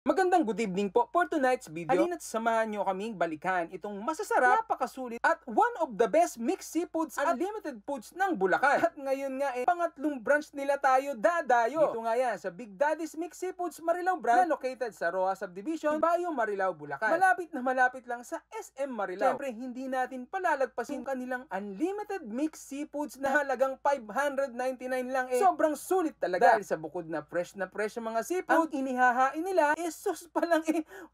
Magandang good evening po for tonight's video. Halina't samahan nyo kaming balikan itong masasarap, napakasulit at one of the best mixed seafoods at unlimited foods ng Bulacan. At ngayon nga pangatlong branch nila tayo dadayo. Dito nga yan sa Big Daddy's Mixed Seafoods Marilao branch na located sa Roa Subdivision, Bayo, Marilao, Bulacan. Malapit lang sa SM Marilao. Siyempre hindi natin palalagpasin kanilang unlimited mixed seafoods na halagang 599 lang. Sobrang sulit talaga. Dahil sa bukod na fresh ang mga seafood, ang inihahain nila sauce pa lang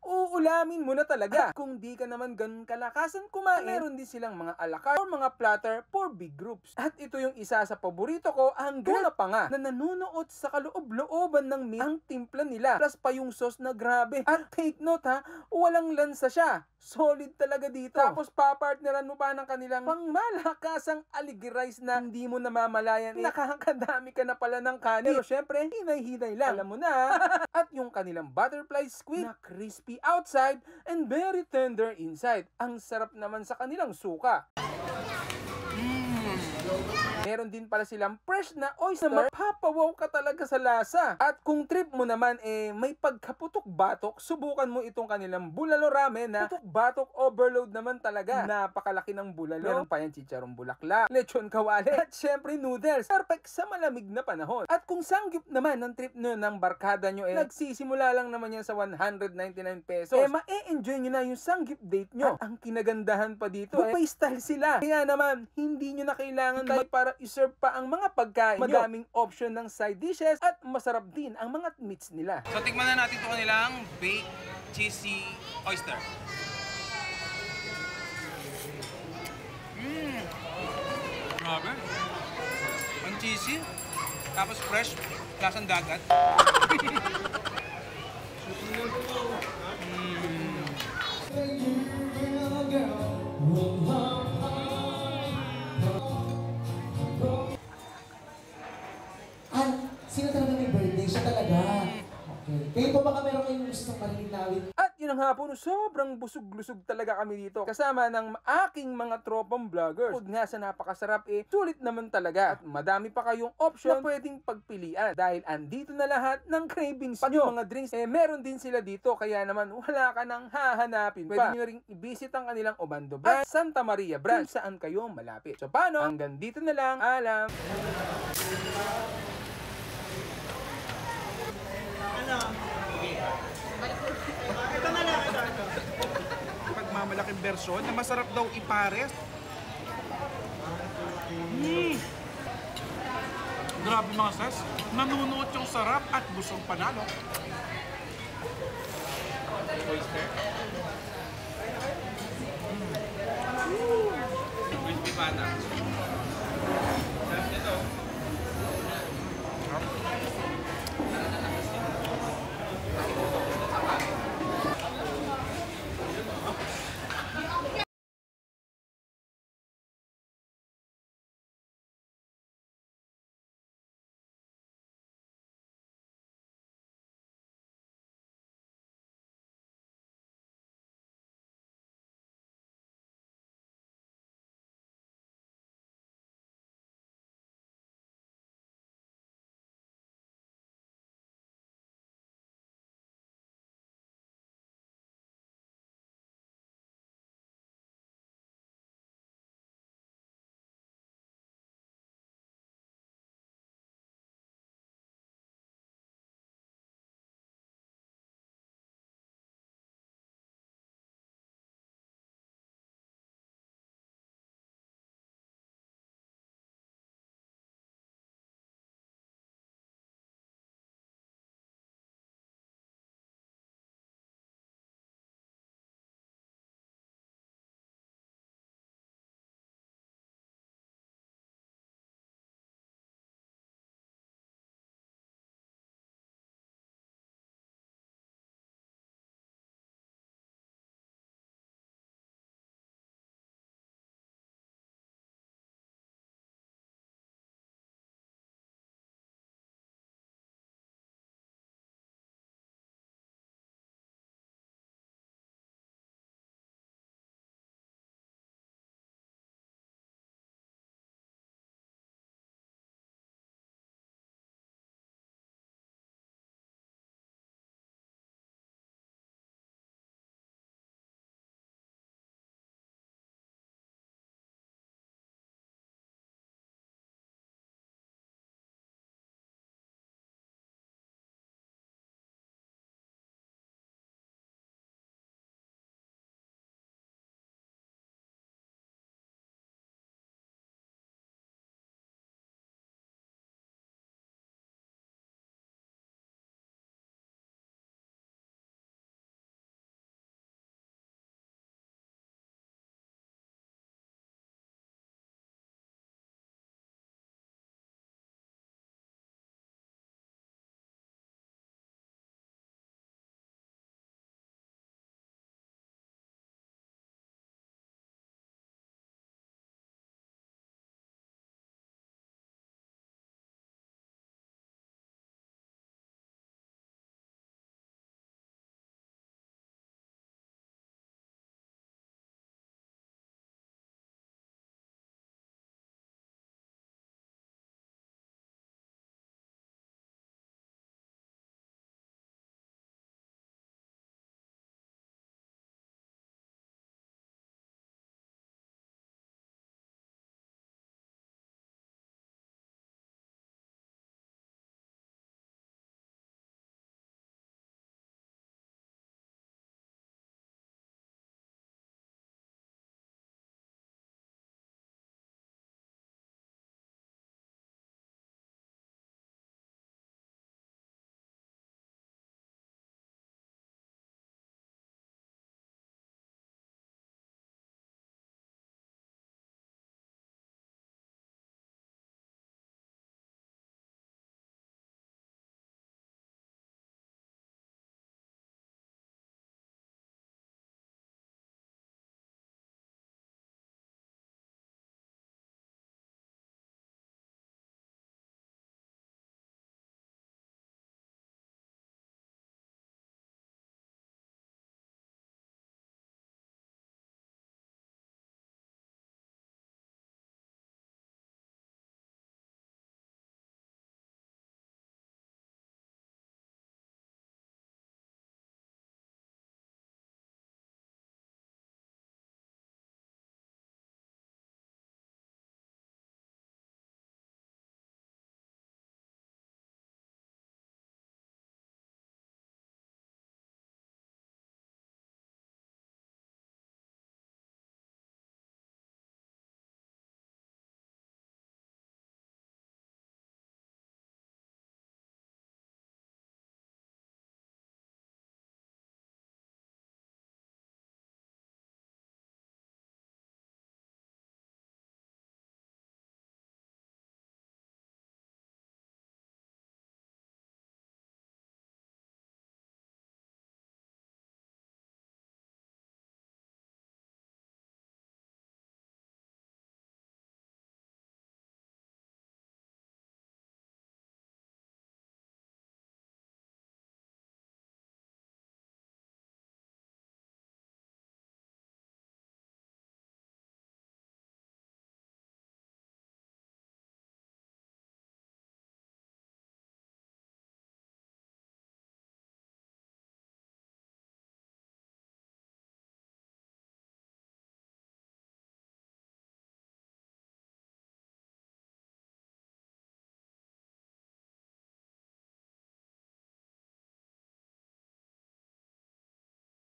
uulamin mo na talaga. At kung di ka naman ganun kalakasan kumain, meron din silang mga a la carte or mga platter for big groups. At ito yung isa sa paborito ko, ang gula pa nga, na nanunuot sa kaloob-looban ng meat ang timpla nila. Plus pa yung sauce na grabe. At take note ha, walang lansa siya. Solid talaga dito. Tapos papartneran mo pa ng kanilang pangmalakasang aligi rice na hindi mo namamalayan. Nakakadami ka na pala ng kanin. Pero syempre, hinay-hinay lang. Alam mo na. At yung kanilang butterfly squid na crispy outside and very tender inside. Ang sarap naman sa kanilang suka. Meron din pala silang fresh na oyster na mapapawaw ka talaga sa lasa. At kung trip mo naman may pagkaputok-batok, subukan mo itong kanilang bulalo ramen na putok-batok overload naman talaga. Napakalaki ng bulalo. Meron pa yan chicharong bulaklak, lechon kawali, at syempre noodles. Perfect sa malamig na panahon. At kung sanggip naman ng trip nyo ng barkada nyo, nagsisimula lang naman yan sa 199 pesos. Ma-e-enjoy nyo na yung sanggip date nyo. At ang kinagandahan pa dito, buffet style sila. Kaya naman, hindi nyo na kailangan tayo para iserve pa ang mga pagkain nyo. Madaming option ng side dishes at masarap din ang mga meats nila. So tikman na natin ito kanilang baked cheesy oyster. Grabe. Ang cheesy. Tapos fresh. Lasang dagat. Sino talaga may birthday? Siya talaga. Okay. Kayo po baka meron kayong gustong marilinawin? At yun ang hapon, sobrang busog-lusog talaga kami dito. Kasama ng aking mga tropang vloggers. Bukod nga sa napakasarap sulit naman talaga. At madami pa kayong option na pwedeng pagpilian. Dahil andito na lahat ng cravings nyo. Mga drinks, meron din sila dito. Kaya naman wala ka nang hahanapin pa. Pwede nyo rin i-visit ang kanilang Obando branch at Santa Maria branch saan kayo malapit. So paano? Hanggang dito na lang. Alam. Ito na lang. Pagmamalaking version na masarap daw ipares. Grabe mga sis. Nanunuot yung sarap at busog panalo. Oyster.